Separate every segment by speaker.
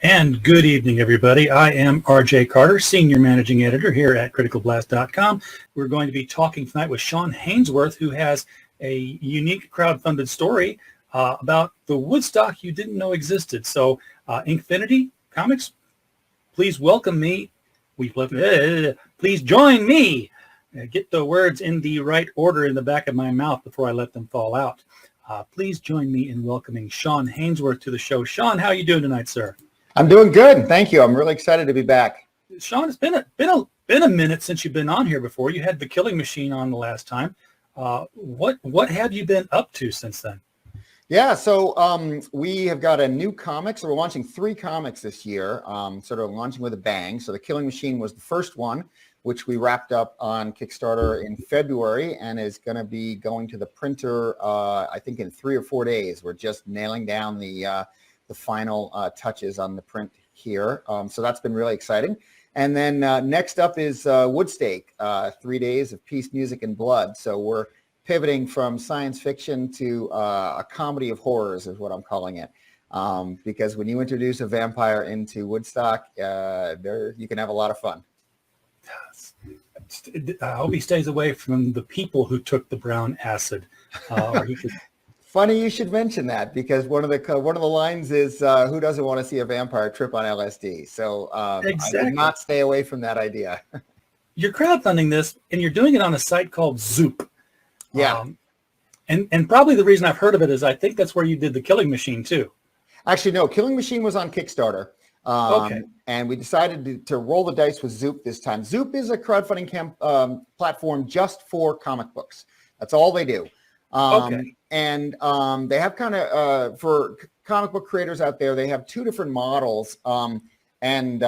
Speaker 1: And good evening, everybody. I am RJ Carter, Senior Managing Editor here at CriticalBlast.com. We're going to be talking tonight with Shawn Hainsworth, who has a unique crowdfunded story about the Woodstock you didn't know existed. So, Infinity Comics, please welcome me. Please join me. Get the words in the right order in the back of my mouth before I let them fall out. Please join me in welcoming Shawn Hainsworth to the show. Shawn, how are you doing tonight, sir?
Speaker 2: I'm doing good. Thank you. I'm really excited to be back.
Speaker 1: Shawn, it's been a minute since you've been on here before. You had the Killing Machine on the last time. What have you been up to since then?
Speaker 2: Yeah, so we have got a new comic. So we're launching 3 comics this year, sort of launching with a bang. So the Killing Machine was the first one, which we wrapped up on Kickstarter in February and is going to be going to the printer, I think, in 3 or 4 days. We're just nailing down the final touches on the print here. So that's been really exciting. And then next up is Woodstake, 3 days of peace, music, and blood. So we're pivoting from science fiction to a comedy of horrors is what I'm calling it. Because when you introduce a vampire into Woodstock, you can have a lot of fun.
Speaker 1: I hope he stays away from the people who took the brown acid.
Speaker 2: Funny you should mention that, because one of the lines is who doesn't want to see a vampire trip on LSD? So exactly. I did not stay away from that idea.
Speaker 1: You're crowdfunding this, and you're doing it on a site called Zoop.
Speaker 2: Yeah.
Speaker 1: And probably the reason I've heard of it is I think that's where you did the Killing Machine too.
Speaker 2: Actually, no, Killing Machine was on Kickstarter.
Speaker 1: Okay.
Speaker 2: And we decided to roll the dice with Zoop this time. Zoop is a crowdfunding platform just for comic books. That's all they do.
Speaker 1: Okay.
Speaker 2: And they have kind of, for comic book creators out there, they have 2 different models. And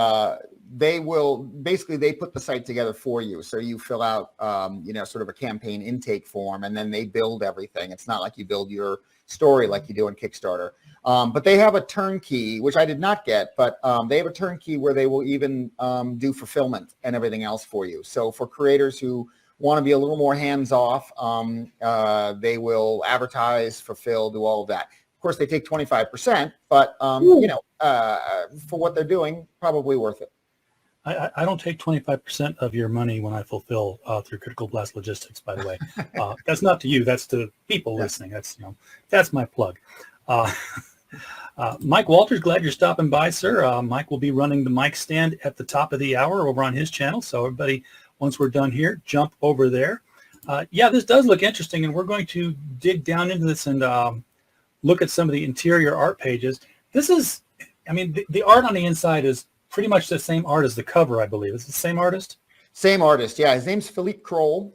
Speaker 2: they will, basically, they put the site together for you. So you fill out, sort of a campaign intake form, and then they build everything. It's not like you build your story like you do on Kickstarter. But they have a turnkey, which I did not get, but they have a turnkey where they will even do fulfillment and everything else for you. So for creators who want to be a little more hands-off, they will advertise, fulfill, do all of that. Of course, they take 25%, but, for what they're doing, probably worth it.
Speaker 1: I don't take 25% of your money when I fulfill through Critical Blast Logistics, by the way. That's not to you. That's to people listening. That's my plug. Mike Walters, glad you're stopping by, sir. Mike will be running the mic stand at the top of the hour over on his channel. So everybody, once we're done here, jump over there. This does look interesting, and we're going to dig down into this and look at some of the interior art pages. This is, the art on the inside is pretty much the same art as the cover, I believe. Is it the same artist?
Speaker 2: Same artist, yeah. His name's Philippe Kroll.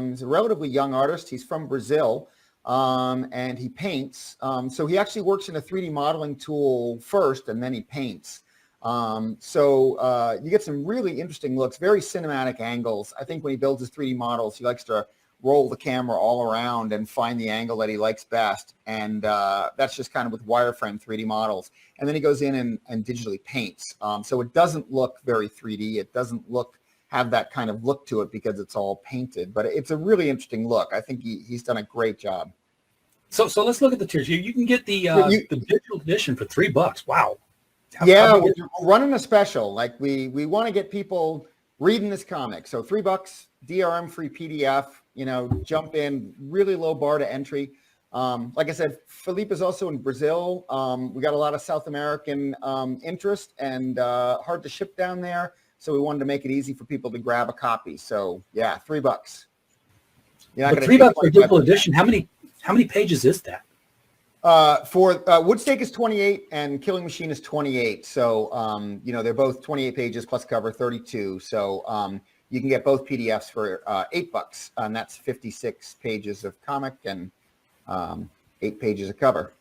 Speaker 2: He's a relatively young artist. He's from Brazil, and he paints. So he actually works in a 3D modeling tool first, and then he paints. So you get some really interesting looks, very cinematic angles. I think when he builds his 3D models, he likes to roll the camera all around and find the angle that he likes best. And that's just kind of with wireframe 3D models. And then he goes in and digitally paints. So it doesn't look very 3D. It doesn't have that kind of look to it because it's all painted. But it's a really interesting look. I think he's done a great job.
Speaker 1: So let's look at the tiers. You can get the digital edition for $3. Wow.
Speaker 2: We're running a special. Like we want to get people reading this comic. So $3, DRM free PDF, jump in, really low bar to entry. Like I said, Philippe is also in Brazil. We got a lot of South American interest and hard to ship down there. So we wanted to make it easy for people to grab a copy. So yeah, $3.
Speaker 1: But $3 for digital edition. How many pages is that?
Speaker 2: For Woodstake is 28 and Killing Machine is 28. So, they're both 28 pages plus cover 32. So you can get both PDFs for $8. And that's 56 pages of comic and 8 pages of cover.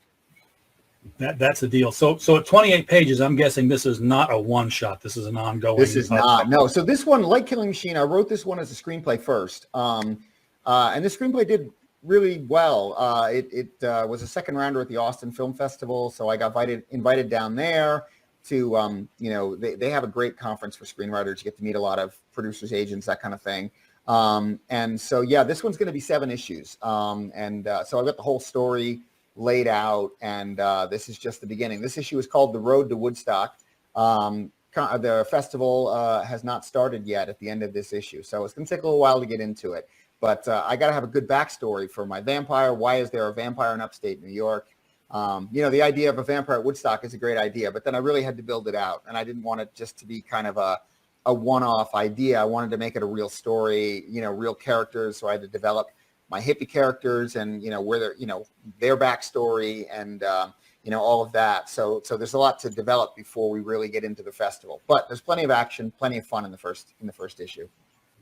Speaker 1: That's the deal. So at 28 pages, I'm guessing this is not a one-shot. This is an ongoing.
Speaker 2: This is not. No. So this one, like Killing Machine, I wrote this one as a screenplay first. And the screenplay did really well. It was a second rounder at the Austin Film Festival, so I got invited down there to, they have a great conference for screenwriters. You get to meet a lot of producers, agents, that kind of thing. And so, this one's going to be 7 issues. So I've got the whole story laid out, and this is just the beginning. This issue is called The Road to Woodstock. The festival has not started yet at the end of this issue, so it's going to take a little while to get into it. But I got to have a good backstory for my vampire. Why is there a vampire in upstate New York? The idea of a vampire at Woodstock is a great idea, but then I really had to build it out, and I didn't want it just to be kind of a one-off idea. I wanted to make it a real story, real characters. So I had to develop my hippie characters and, where their backstory and, all of that. So there's a lot to develop before we really get into the festival, but there's plenty of action, plenty of fun in the first issue.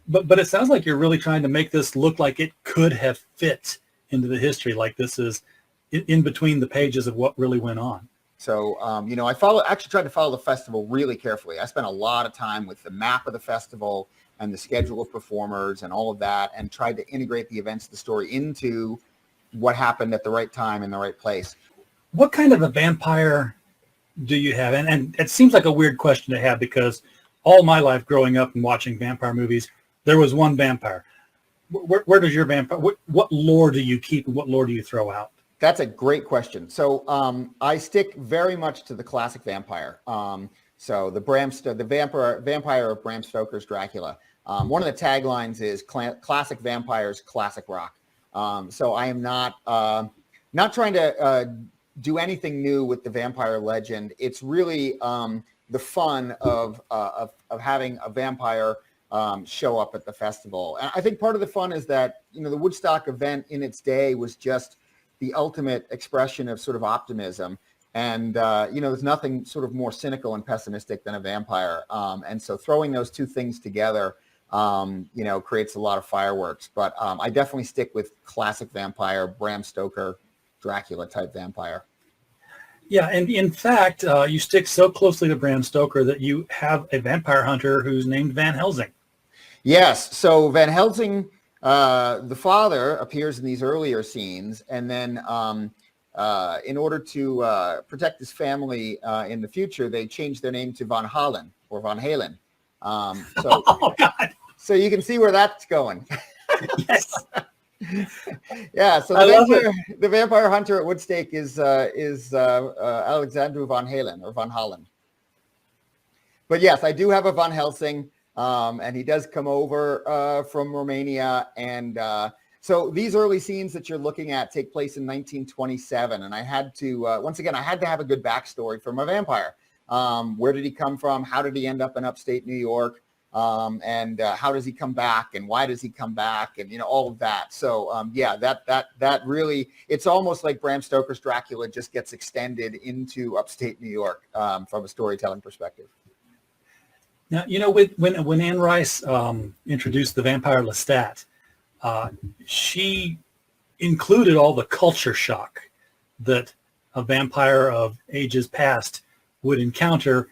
Speaker 1: But it sounds like you're really trying to make this look like it could have fit into the history, like this is in between the pages of what really went on.
Speaker 2: So, I actually tried to follow the festival really carefully. I spent a lot of time with the map of the festival and the schedule of performers and all of that, and tried to integrate the events of the story into what happened at the right time in the right place.
Speaker 1: What kind of a vampire do you have? And it seems like a weird question to have, because all my life growing up and watching vampire movies, there was one vampire. Where does your vampire, what lore do you keep and what lore do you throw out?
Speaker 2: That's a great question. So I stick very much to the classic vampire. So the vampire of Bram Stoker's Dracula. One of the taglines is classic vampires, classic rock. So I am not trying to do anything new with the vampire legend. It's really the fun of having a vampire show up at the festival. And I think part of the fun is that, the Woodstock event in its day was just the ultimate expression of sort of optimism. And, there's nothing sort of more cynical and pessimistic than a vampire. And so throwing those two things together, creates a lot of fireworks. But I definitely stick with classic vampire, Bram Stoker, Dracula type vampire.
Speaker 1: Yeah, and in fact, you stick so closely to Bram Stoker that you have a vampire hunter who's named Van Helsing.
Speaker 2: Yes, so Van Helsing, the father, appears in these earlier scenes, and then in order to protect his family in the future, they changed their name to Van Halen or Van Halen.
Speaker 1: Oh God!
Speaker 2: So you can see where that's going.
Speaker 1: Yes.
Speaker 2: Yeah. So the vampire hunter at Woodstake is Alexander Van Halen or Van Halen. But yes, I do have a Van Helsing, and he does come over from Romania. And so these early scenes that you're looking at take place in 1927. And I had to, once again, I had to have a good backstory for my vampire. Where did he come from? How did he end up in upstate New York? And how does he come back? And why does he come back? And, all of that. So, that really, it's almost like Bram Stoker's Dracula just gets extended into upstate New York from a storytelling perspective.
Speaker 1: Now, when Anne Rice introduced the vampire Lestat, she included all the culture shock that a vampire of ages past would encounter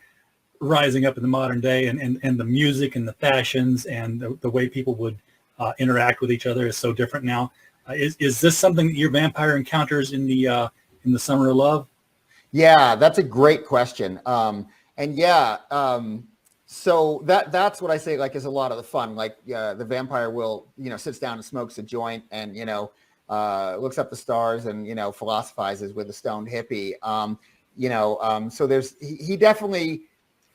Speaker 1: rising up in the modern day, and the music and the fashions and the way people would interact with each other is so different now. Is this something that your vampire encounters in the Summer of Love?
Speaker 2: Yeah, that's a great question. So that's what I say, like, is a lot of the fun. Like the vampire will, sits down and smokes a joint and, looks up the stars and, philosophizes with a stoned hippie. So he definitely,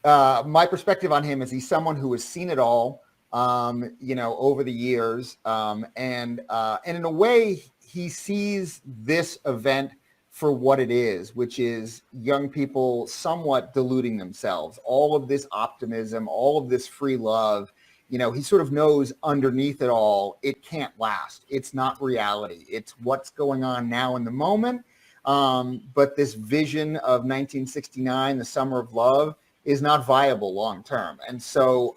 Speaker 2: my perspective on him is he's someone who has seen it all, over the years. And in a way, he sees this event for what it is, which is young people somewhat deluding themselves. All of this optimism, all of this free love, he sort of knows underneath it all, it can't last. It's not reality. It's what's going on now in the moment. But this vision of 1969, the Summer of Love, is not viable long term. And so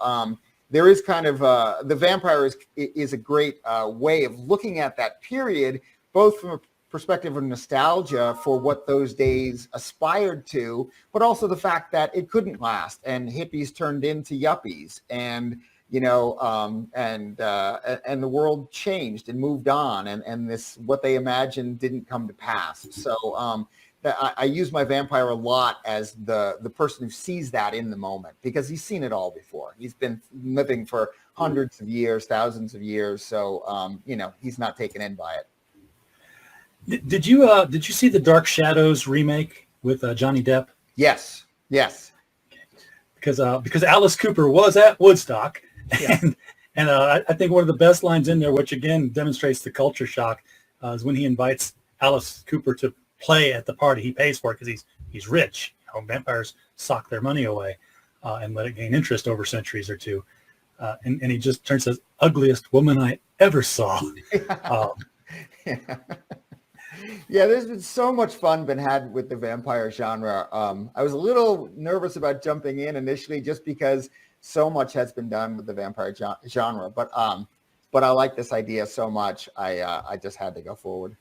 Speaker 2: there is kind of the vampire is a great way of looking at that period, both from a perspective of nostalgia for what those days aspired to, but also the fact that it couldn't last, and hippies turned into yuppies, and and the world changed and moved on, and this what they imagined didn't come to pass. So I use my vampire a lot as the person who sees that in the moment, because he's seen it all before. He's been living for hundreds of years, thousands of years. So, he's not taken in by it.
Speaker 1: Did you see the Dark Shadows remake with Johnny Depp?
Speaker 2: Yes.
Speaker 1: because Alice Cooper was at Woodstock,
Speaker 2: Yeah.
Speaker 1: and I think one of the best lines in there, which again demonstrates the culture shock, is when he invites Alice Cooper to play at the party. He pays for it because he's rich. You know, vampires sock their money away and let it gain interest over centuries or two. And he just turns says, ugliest woman I ever saw.
Speaker 2: Yeah, there's been so much fun been had with the vampire genre. I was a little nervous about jumping in initially just because so much has been done with the vampire genre. But I like this idea so much, I just had to go forward.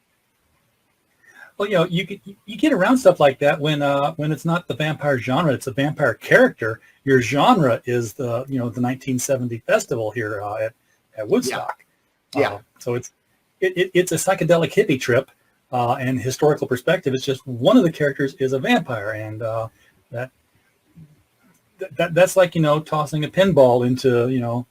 Speaker 1: Well, you know, you get around stuff like that when it's not the vampire genre, it's a vampire character. Your genre is the 1970 festival here at Woodstock.
Speaker 2: Yeah.
Speaker 1: So it's a psychedelic hippie trip, and historical perspective. It's just one of the characters is a vampire, and that's like tossing a pinball into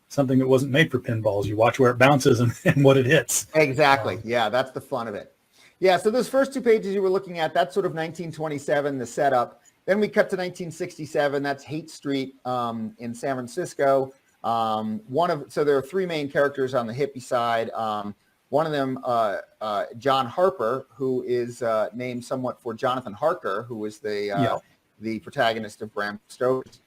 Speaker 1: something that wasn't made for pinballs. You watch where it bounces and what it hits.
Speaker 2: Exactly. Yeah, that's the fun of it. Yeah, so those first two pages you were looking at, that's sort of 1927, the setup. Then we cut to 1967. That's Haight Street in San Francisco. So there are three main characters on the hippie side. One of them, John Harper, who is named somewhat for Jonathan Harker, who was the protagonist of Bram Stoker's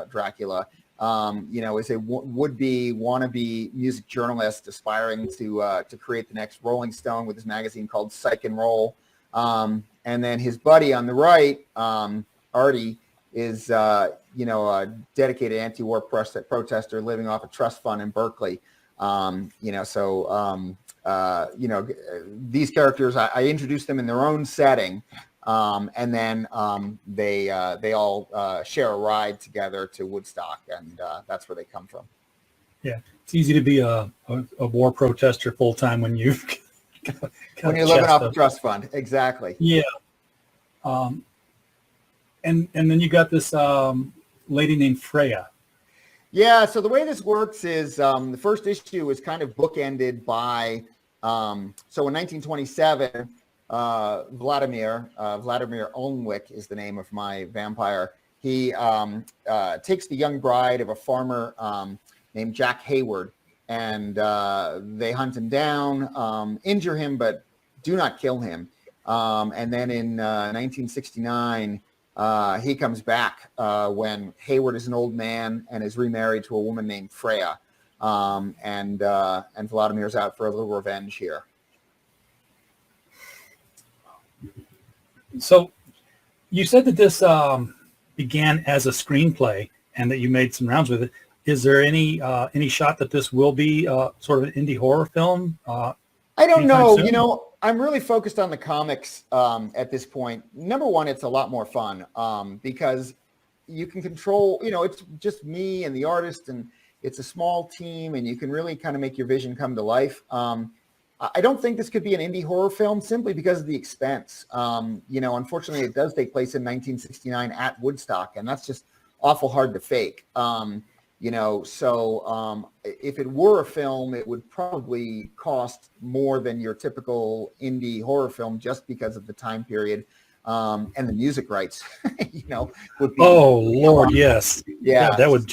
Speaker 2: Dracula. Is a would-be wannabe music journalist aspiring to create the next Rolling Stone with his magazine called Psych and Roll. And then his buddy on the right, Artie, is a dedicated anti-war protester living off a trust fund in Berkeley. These characters, I introduced them in their own setting. And then they all share a ride together to Woodstock, and that's where they come from.
Speaker 1: Yeah, it's easy to be a war protester full time when you've
Speaker 2: when you're living off a trust fund. Exactly.
Speaker 1: Yeah. And then you got this lady named Freya.
Speaker 2: Yeah. So the way this works is the first issue is kind of bookended by so in 1927. Vladimir Olnwick is the name of my vampire. He takes the young bride of a farmer named Jack Hayward, and they hunt him down, injure him, but do not kill him. And then in 1969, he comes back when Hayward is an old man and is remarried to a woman named Freya, and Vladimir's out for a little revenge here. So you said that this began as a screenplay and that you made some rounds with it. Is there any shot that this will be sort of an indie horror film? I don't know. Soon? I'm really focused on the comics at this point. Number one, it's a lot more fun because you can control, it's just me and the artist, and it's a small team, and you can really kind of make your vision come to life. I don't think this could be an indie horror film simply because of the expense. Unfortunately, it does take place in 1969 at Woodstock, and that's just awful hard to fake. So if it were a film, it would probably cost more than your typical indie horror film just because of the time period and the music rights. Would be. Oh
Speaker 1: Lord, yes.
Speaker 2: Yeah,
Speaker 1: that would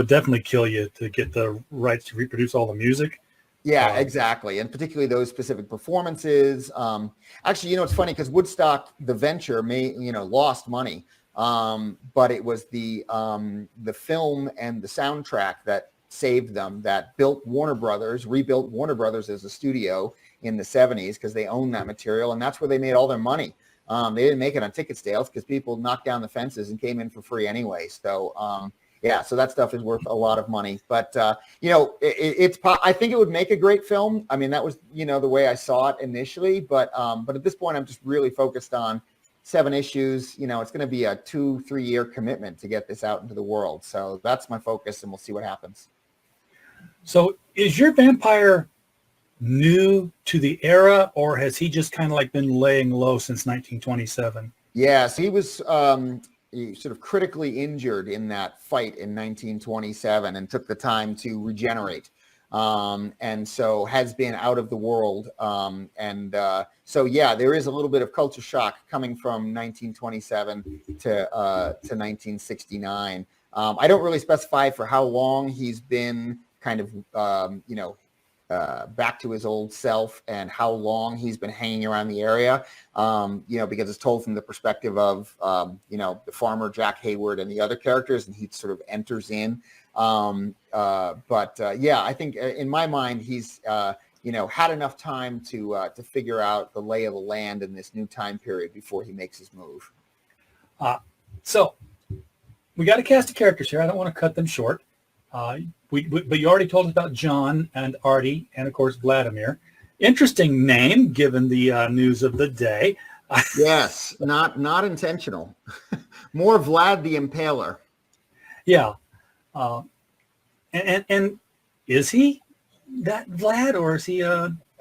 Speaker 1: definitely kill you to get the rights to reproduce all the music.
Speaker 2: Yeah, exactly. And particularly those specific performances. Actually, it's funny because Woodstock, the venture lost money. But it was the film and the soundtrack that saved them, that rebuilt Warner Brothers as a studio in the 70s because they owned that material. And that's where they made all their money. They didn't make it on ticket sales because people knocked down the fences and came in for free anyway. So, so that stuff is worth a lot of money. But, I think it would make a great film. I mean, that was, the way I saw it initially. But at this point, I'm just really focused on 7 issues. It's going to be a 2-3 year commitment to get this out into the world. So that's my focus, and we'll see what happens.
Speaker 1: So is your vampire new to the era, or has he just kind of like been laying low since 1927?
Speaker 2: Yes, he was sort of critically injured in that fight in 1927 and took the time to regenerate. and so has been out of the world. So yeah, there is a little bit of culture shock coming from 1927 to 1969. I don't really specify for how long he's been kind of, back to his old self and how long he's been hanging around the area, because it's told from the perspective of, the farmer Jack Hayward and the other characters, and he sort of enters in. I think in my mind, he's, had enough time to figure out the lay of the land in this new time period before he makes his move.
Speaker 1: So we got a cast of characters here. I don't want to cut them short. But you already told us about John and Artie and, of course, Vladimir. Interesting name, given the news of the day.
Speaker 2: Yes, not intentional. More Vlad the Impaler.
Speaker 1: Yeah. And is he that Vlad, or is he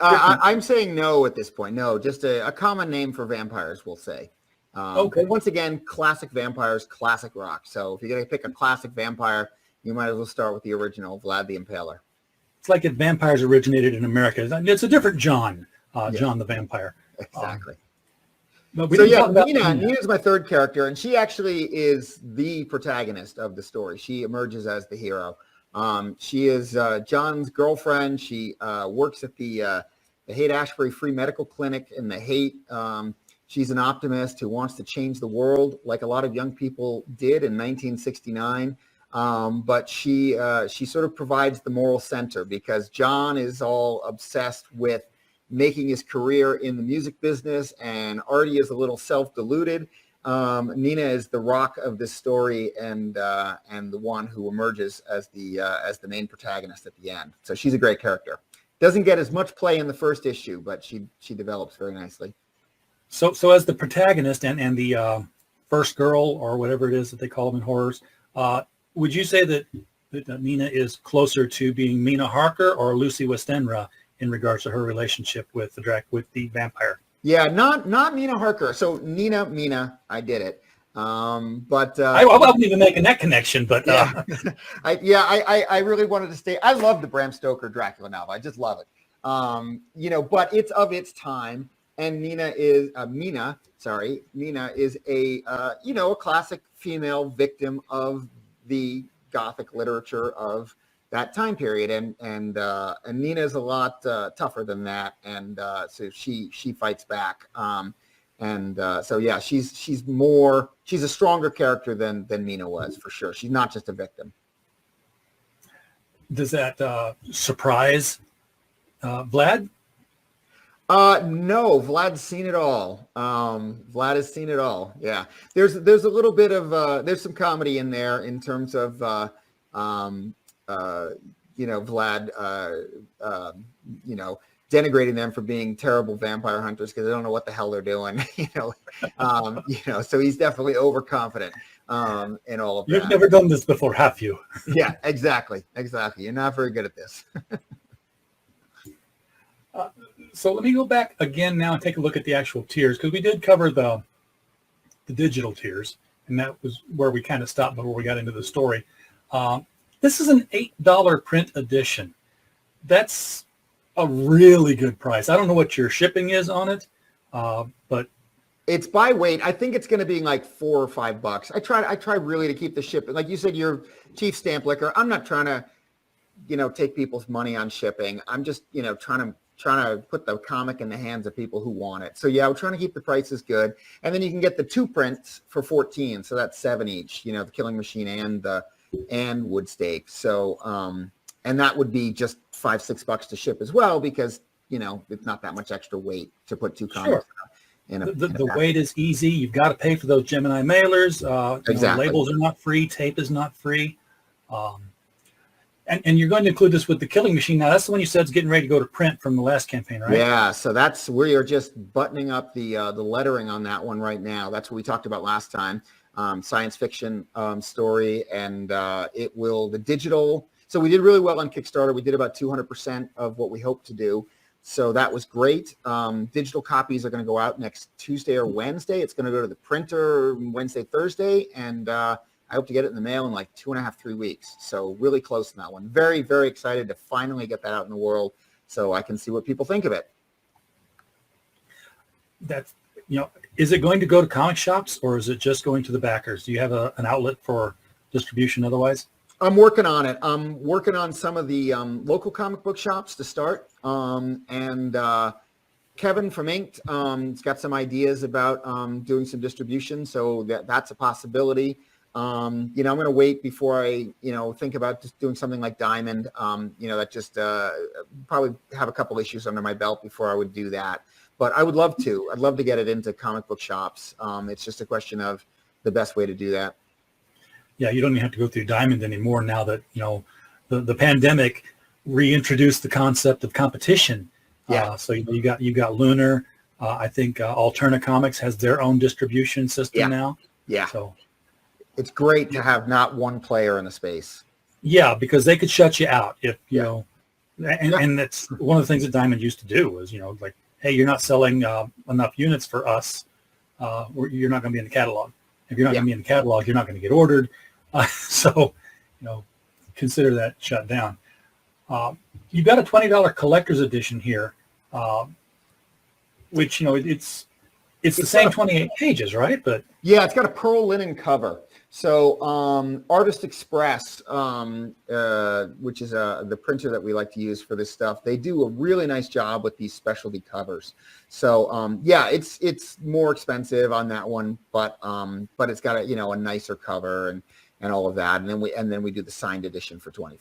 Speaker 2: I'm saying no at this point. No, just a common name for vampires, we'll say. Okay. Once again, classic vampires, classic rock. So if you're going to pick a classic vampire, you might as well start with the original, Vlad the Impaler.
Speaker 1: It's like if vampires originated in America. It's a different John, John the Vampire.
Speaker 2: Exactly.
Speaker 1: Nina
Speaker 2: is my third character, and she actually is the protagonist of the story. She emerges as the hero. She is John's girlfriend. She works at the Haight-Ashbury Free Medical Clinic in the Haight. She's an optimist who wants to change the world like a lot of young people did in 1969. But she sort of provides the moral center, because John is all obsessed with making his career in the music business, and Artie is a little self-deluded. Nina is the rock of this story, and the one who emerges as the main protagonist at the end. So she's a great character. Doesn't get as much play in the first issue, but she develops very nicely.
Speaker 1: So as the protagonist and the first girl, or whatever it is that they call them in horrors, would you say that Nina is closer to being Mina Harker or Lucy Westenra in regards to her relationship with the vampire?
Speaker 2: Yeah, not Mina Harker. So Mina, I did it.
Speaker 1: I wasn't even making that connection, but
Speaker 2: I really wanted to stay. I love the Bram Stoker Dracula novel. I just love it. But it's of its time, and Mina is a classic female victim of the Gothic literature of that time period, and Nina is a lot tougher than that, and so she fights back, she's a stronger character than Nina was, for sure. She's not just a victim.
Speaker 1: Does that surprise Vlad?
Speaker 2: No, Vlad's seen it all. Vlad has seen it all. Yeah, there's a little bit of there's some comedy in there in terms of Vlad denigrating them for being terrible vampire hunters because they don't know what the hell they're doing. So he's definitely overconfident in all of that.
Speaker 1: You've never done this before, have you?
Speaker 2: Yeah, exactly. You're not very good at this.
Speaker 1: So let me go back again now and take a look at the actual tiers, because we did cover the digital tiers, and that was where we kind of stopped before we got into the story. This is an $8 print edition. That's a really good price. I don't know what your shipping is on it, but
Speaker 2: it's by weight. I think it's going to be like $4 or $5. I try really to keep the shipping. Like you said, you're chief stamp licker. I'm not trying to, take people's money on shipping. I'm just, trying to put the comic in the hands of people who want it. So yeah, we're trying to keep the prices good. And then you can get the 2 prints for $14. So that's $7 each, the Killing Machine and Woodstake. So, and that would be just $5-6 to ship as well, because, it's not that much extra weight to put 2 comics in
Speaker 1: the weight is easy. You've got to pay for those Gemini mailers.
Speaker 2: Exactly.
Speaker 1: Labels are not free. Tape is not free. And you're going to include this with the Killing Machine. Now, that's the one you said is getting ready to go to print from the last campaign, right?
Speaker 2: Yeah, so that's where you're just buttoning up the lettering on that one right now. That's what we talked about last time. Science fiction story, and the digital. So we did really well on Kickstarter. We did about 200% of what we hoped to do. So that was great. Digital copies are going to go out next Tuesday or Wednesday. It's going to go to the printer Wednesday, Thursday, and I hope to get it in the mail in like 2.5, 3 weeks. So really close on that one. Very, very excited to finally get that out in the world so I can see what people think of it.
Speaker 1: That's, is it going to go to comic shops or is it just going to the backers? Do you have an outlet for distribution otherwise?
Speaker 2: I'm working on it. I'm working on some of the local comic book shops to start. Kevin from Inked has got some ideas about doing some distribution, so that's a possibility. I'm going to wait before I, think about just doing something like Diamond. That just probably have a couple issues under my belt before I would do that. But I would love to. I'd love to get it into comic book shops. It's just a question of the best way to do that.
Speaker 1: Yeah, you don't even have to go through Diamond anymore now that, the pandemic reintroduced the concept of competition.
Speaker 2: Yeah.
Speaker 1: So you got Lunar. I think Alterna Comics has their own distribution system now.
Speaker 2: Yeah.
Speaker 1: So
Speaker 2: it's great to have not one player in the space.
Speaker 1: Yeah, because they could shut you out if and that's one of the things that Diamond used to do was like, hey, you're not selling enough units for us. You're not going to be in the catalog. If you're not going to be in the catalog, you're not going to get ordered. So consider that shut down. You've got a $20 collector's edition here, which it's the same 28 pages, right? But
Speaker 2: yeah, it's got a pearl linen cover. So Artist Express, which is the printer that we like to use for this stuff, they do a really nice job with these specialty covers. So it's more expensive on that one, but it's got a nicer cover and all of that, and then we do the signed edition for $25.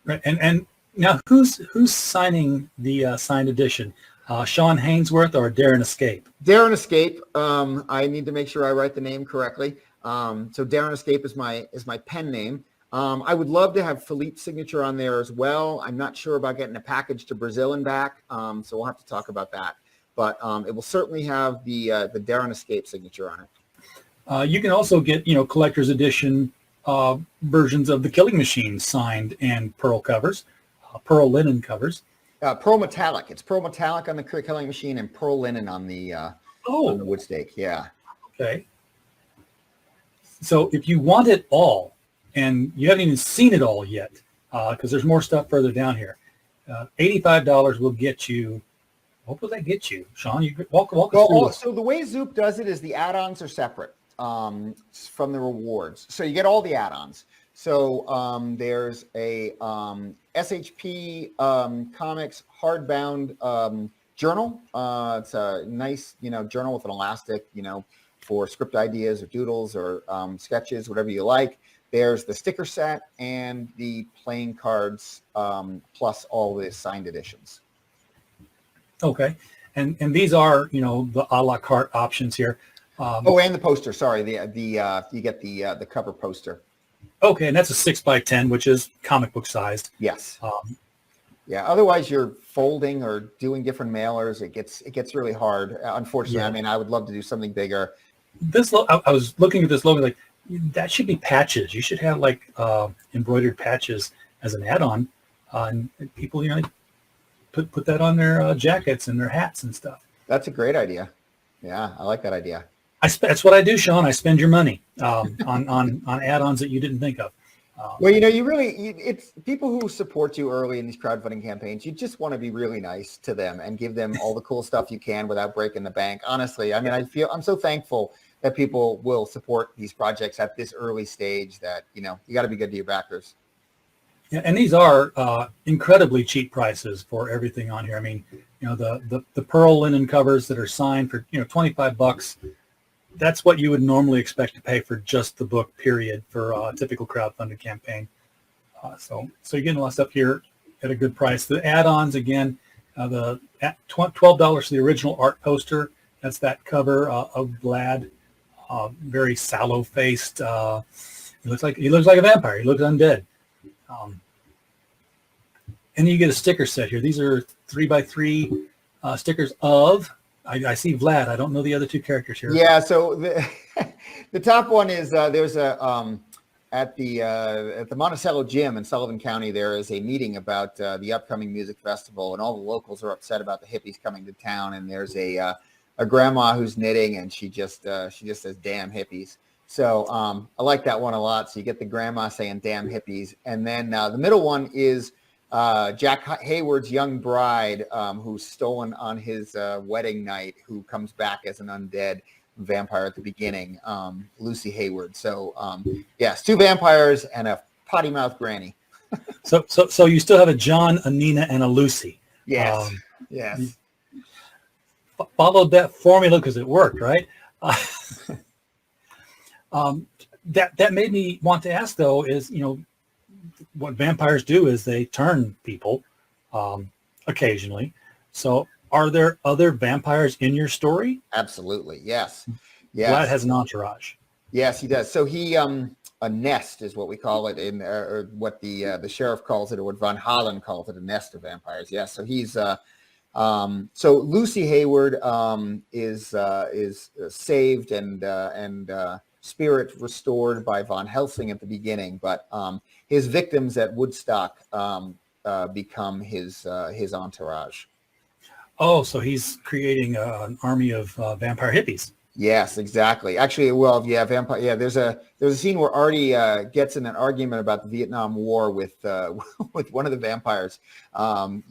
Speaker 1: Right, and now who's signing the signed edition? Shawn Hainsworth or Darren Escape?
Speaker 2: Darren Escape. I need to make sure I write the name correctly. So Darren Escape is my pen name. I would love to have Philippe's signature on there as well. I'm not sure about getting a package to Brazil and back, so we'll have to talk about that. But it will certainly have the Darren Escape signature on it.
Speaker 1: You can also get collector's edition versions of the Killing Machine signed and pearl covers, pearl linen covers.
Speaker 2: Pearl metallic. It's pearl metallic on the Killing Machine and pearl linen on the Woodstake. Yeah. Okay.
Speaker 1: So if you want it all, and you haven't even seen it all yet, because there's more stuff further down here, $85 will get you. What will that get you, Shawn? You walk us through this.
Speaker 2: So the way Zoop does it is the add-ons are separate from the rewards. So you get all the add-ons. So there's a SHP Comics hardbound journal. It's a nice, journal with an elastic, for script ideas or doodles or sketches, whatever you like. There's the sticker set and the playing cards plus all the signed editions.
Speaker 1: Okay, and these are the a la carte options here.
Speaker 2: And the poster. Sorry, you get the cover poster.
Speaker 1: Okay, and that's a 6x10, which is comic book sized.
Speaker 2: Yes. Otherwise, you're folding or doing different mailers. It gets really hard. Unfortunately, I mean, I would love to do something bigger.
Speaker 1: I was looking at this logo, like that should be patches. You should have like embroidered patches as an add-on, and people put that on their jackets and their hats and stuff.
Speaker 2: That's a great idea. Yeah, I like that idea.
Speaker 1: That's what I do, Shawn. I spend your money on add-ons that you didn't think of.
Speaker 2: Well, it's people who support you early in these crowdfunding campaigns. You just want to be really nice to them and give them all the cool stuff you can without breaking the bank. Honestly, I mean, I'm so thankful that people will support these projects at this early stage that, you got to be good to your backers.
Speaker 1: Yeah, and these are incredibly cheap prices for everything on here. I mean, the pearl linen covers that are signed for, $25. That's what you would normally expect to pay for just the book, period, for a typical crowdfunded campaign. So you're getting a lot of stuff here at a good price. The add-ons, again, the $12 for the original art poster. That's that cover of Vlad, very sallow-faced. He looks like a vampire. He looks undead. And then you get a sticker set here. These are 3x3 stickers of. I see Vlad. I don't know the other two characters here.
Speaker 2: Yeah, so the top one is there's a at the Monticello Gym in Sullivan County. There is a meeting about the upcoming music festival, and all the locals are upset about the hippies coming to town. And there's a grandma who's knitting, and she just says, "Damn hippies." So I like that one a lot. So you get the grandma saying "damn hippies," and then the middle one is Jack Hayward's young bride, who's stolen on his wedding night, who comes back as an undead vampire at the beginning, Lucy Hayward. So yes, 2 vampires and a potty mouth granny.
Speaker 1: So you still have a John, a Nina, and a Lucy.
Speaker 2: Yes, yes.
Speaker 1: Followed that formula because it worked, right? That made me want to ask, though, is, what vampires do is they turn people occasionally. So are there other vampires in your story?
Speaker 2: Absolutely, yes.
Speaker 1: Vlad has an entourage.
Speaker 2: Yes, he does. So he a nest is what we call it in, or what the sheriff calls it, or what Von Holland calls it, a nest of vampires. Yes. So he's so Lucy Hayward is saved and spirit restored by Von Helsing at the beginning, but his victims at Woodstock become his entourage.
Speaker 1: Oh, so he's creating an army of vampire hippies.
Speaker 2: Yes, exactly. Actually, well, yeah, vampire. Yeah, there's a scene where Artie gets in an argument about the Vietnam War with with one of the vampires. Of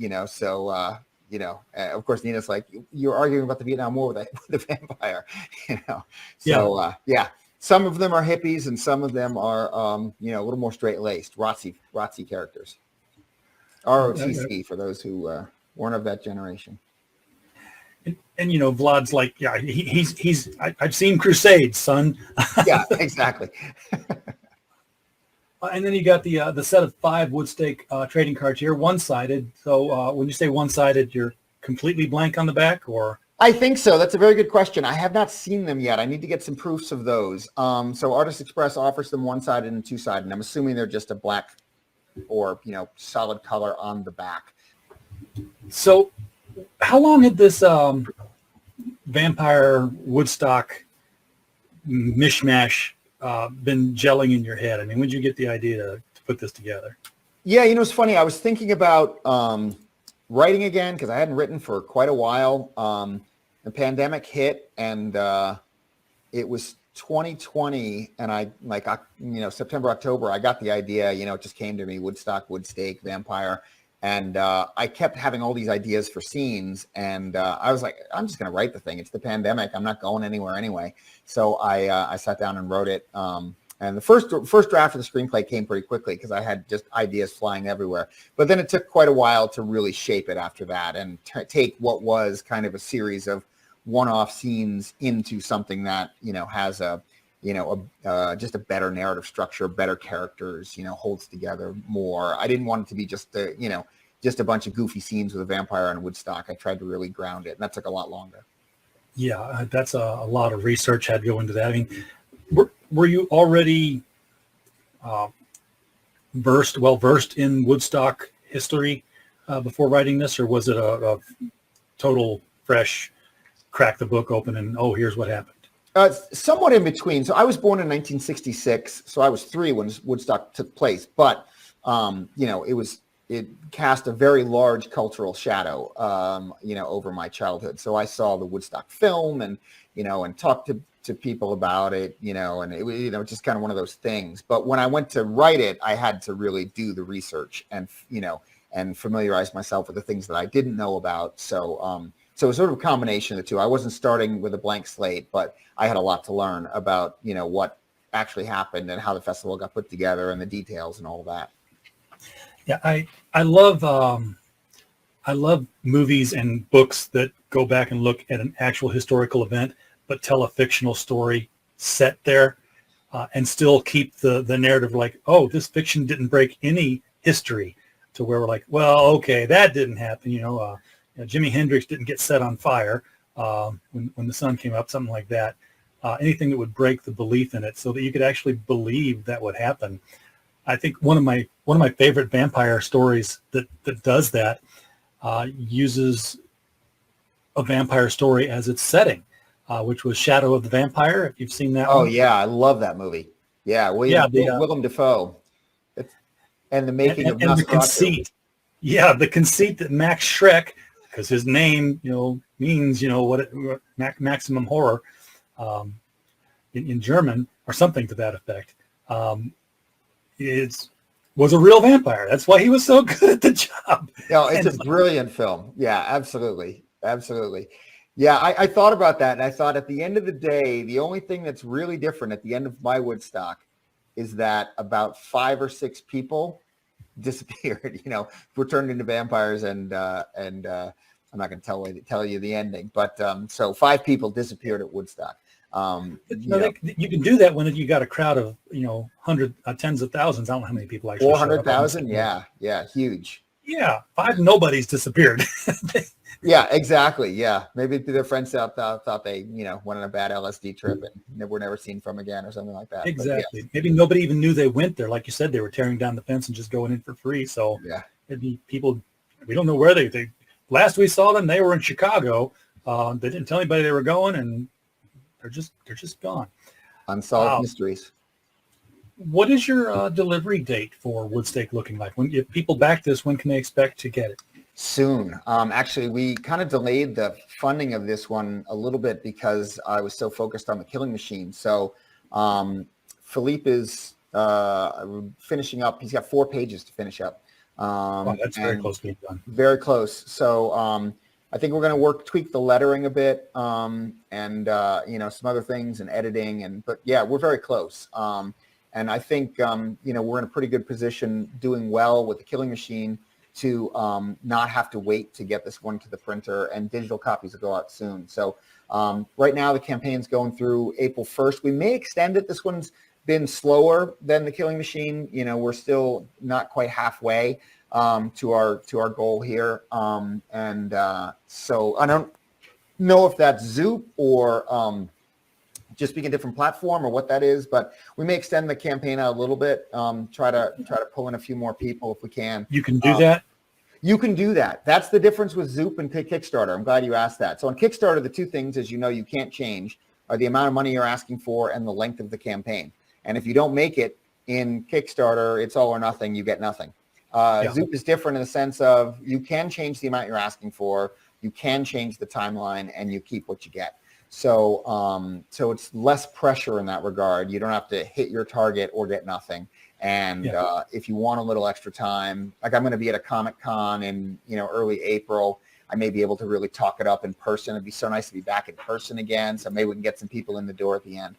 Speaker 2: course, Nina's like, "You're arguing about the Vietnam War with a vampire," So yeah, some of them are hippies, and some of them are a little more straight laced, ROTC characters. ROTC for those who weren't of that generation.
Speaker 1: And Vlad's like, yeah, I've seen Crusades, son.
Speaker 2: Yeah, exactly.
Speaker 1: And then you got the set of 5 Woodstake trading cards here, one-sided. So when you say one-sided, you're completely blank on the back, or?
Speaker 2: I think so. That's a very good question. I have not seen them yet. I need to get some proofs of those. So Artist Express offers them one-sided and two-sided, and I'm assuming they're just a black or solid color on the back.
Speaker 1: So how long had this vampire Woodstock mishmash been gelling in your head? I mean, when did you get the idea to put this together?
Speaker 2: Yeah, it's funny. I was thinking about writing again because I hadn't written for quite a while. The pandemic hit, and it was 2020, and September, October, I got the idea. It just came to me: Woodstock, Woodstake, vampire. And I kept having all these ideas for scenes, and I was like, I'm just going to write the thing. It's the pandemic. I'm not going anywhere anyway. So I sat down and wrote it. And the first draft of the screenplay came pretty quickly because I had just ideas flying everywhere. But then it took quite a while to really shape it after that and take what was kind of a series of one-off scenes into something that, has just a better narrative structure, better characters, holds together more. I didn't want it to be just a bunch of goofy scenes with a vampire on Woodstock. I tried to really ground it, and that took a lot longer.
Speaker 1: Yeah, that's a lot of research had to go into that. I mean, were you already well-versed in Woodstock history before writing this, or was it a total fresh, crack the book open and, oh, here's what happened?
Speaker 2: Somewhat in between. So I was born in 1966, so I was 3 when Woodstock took place. But it cast a very large cultural shadow, over my childhood. So I saw the Woodstock film and talked to people about it, and it was just kind of one of those things. But when I went to write it, I had to really do the research and familiarize myself with the things that I didn't know about. So it was sort of a combination of the two. I wasn't starting with a blank slate, but I had a lot to learn about, what actually happened and how the festival got put together and the details and all of that.
Speaker 1: Yeah, I love movies and books that go back and look at an actual historical event, but tell a fictional story set there and still keep the narrative like, oh, this fiction didn't break any history, to where we're like, well, okay, that didn't happen. Jimi Hendrix didn't get set on fire when the sun came up, something like that. Anything that would break the belief in it, so that you could actually believe that would happen. I think one of my favorite vampire stories that does that uses a vampire story as its setting, which was Shadow of the Vampire. If you've seen that.
Speaker 2: Oh
Speaker 1: one.
Speaker 2: Yeah, I love that movie. Yeah, Willem Dafoe, and the making of
Speaker 1: and the conceit. Yeah, the conceit that Max Schreck, because his name, means, maximum horror in German. or something to that effect. Was a real vampire. That's why he was so good at the job.
Speaker 2: No, it's a brilliant film. Yeah, absolutely. Absolutely. Yeah, I thought about that, and I thought at the end of the day, the only thing that's really different at the end of my Woodstock is that about 5 or 6 people disappeared, were turned into vampires, and I'm not going to tell you the ending, but so 5 people disappeared at Woodstock.
Speaker 1: You can do that when you got a crowd of tens of thousands. I don't know how many people actually.
Speaker 2: 400,000. Yeah, huge.
Speaker 1: Yeah, 5 nobodies disappeared.
Speaker 2: Yeah, exactly. Yeah, maybe their friends thought they went on a bad LSD trip and were never seen from again or something like that.
Speaker 1: Exactly. Yes. Maybe nobody even knew they went there. Like you said, they were tearing down the fence and just going in for free. So
Speaker 2: yeah,
Speaker 1: it'd be people. We don't know where they. Last we saw them, they were in Chicago. They didn't tell anybody they were going, and they're just gone.
Speaker 2: Unsolved mysteries.
Speaker 1: What is your delivery date for Woodstake looking like? If people back this, when can they expect to get it?
Speaker 2: Soon. Actually, we kind of delayed the funding of this one a little bit because I was so focused on the Killing Machine. So Philippe is finishing up. He's got 4 pages to finish up.
Speaker 1: That's very close to being done.
Speaker 2: Very close. So I think we're going to tweak the lettering a bit, and some other things and editing, but yeah, we're very close. And I think we're in a pretty good position, doing well with the Killing Machine, to not have to wait to get this one to the printer, and digital copies will go out soon. So right now the campaign's going through April 1st. We may extend it. This one's been slower than the Killing Machine. We're still not quite halfway to our goal here. So I don't know if that's Zoop or just being a different platform or what that is, but we may extend the campaign out a little bit, try to pull in a few more people if we can.
Speaker 1: You can do that?
Speaker 2: You can do that. That's the difference with Zoop and Kickstarter. I'm glad you asked that. So on Kickstarter, the 2 things, as you can't change, are the amount of money you're asking for and the length of the campaign. And if you don't make it in Kickstarter, it's all or nothing, you get nothing. Zoop is different in the sense of you can change the amount you're asking for, you can change the timeline, and you keep what you get. So it's less pressure in that regard. You don't have to hit your target or get nothing. And if you want a little extra time, like I'm going to be at a Comic-Con in early April, I may be able to really talk it up in person. It'd be so nice to be back in person again. So maybe we can get some people in the door at the end.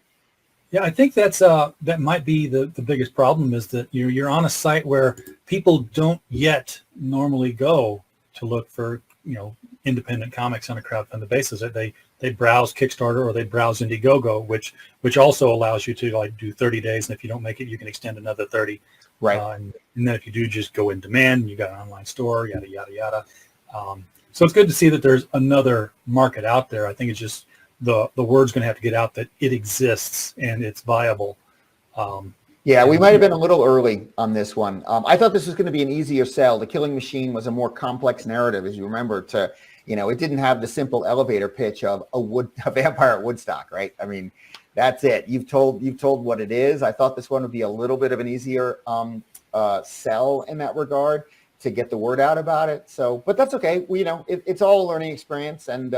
Speaker 1: Yeah, I think that might be the biggest problem, is that you're on a site where people don't yet normally go to look for independent comics on a crowdfunded basis. They browse Kickstarter or they browse Indiegogo, which also allows you to do 30 days, and if you don't make it, you can extend another 30.
Speaker 2: Right.
Speaker 1: And then if you do, just go in demand. You got an online store, yada yada yada. So it's good to see that there's another market out there. I think it's just the word's going to have to get out that it exists and it's viable.
Speaker 2: Yeah, we might have been a little early on this one. I thought this was going to be an easier sell. The Killing Machine was a more complex narrative, as you remember. It didn't have the simple elevator pitch of a vampire at Woodstock, right? I mean, that's it. You've told what it is. I thought this one would be a little bit of an easier sell in that regard to get the word out about it. So, but that's okay. It's all a learning experience, and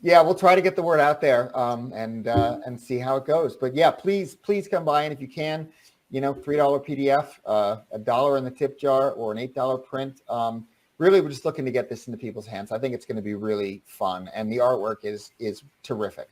Speaker 2: we'll try to get the word out there and see how it goes. But yeah, please come by, and if you can, $3 PDF, $1 in the tip jar, or an $8 print. Really, we're just looking to get this into people's hands. I think it's going to be really fun, and the artwork is terrific.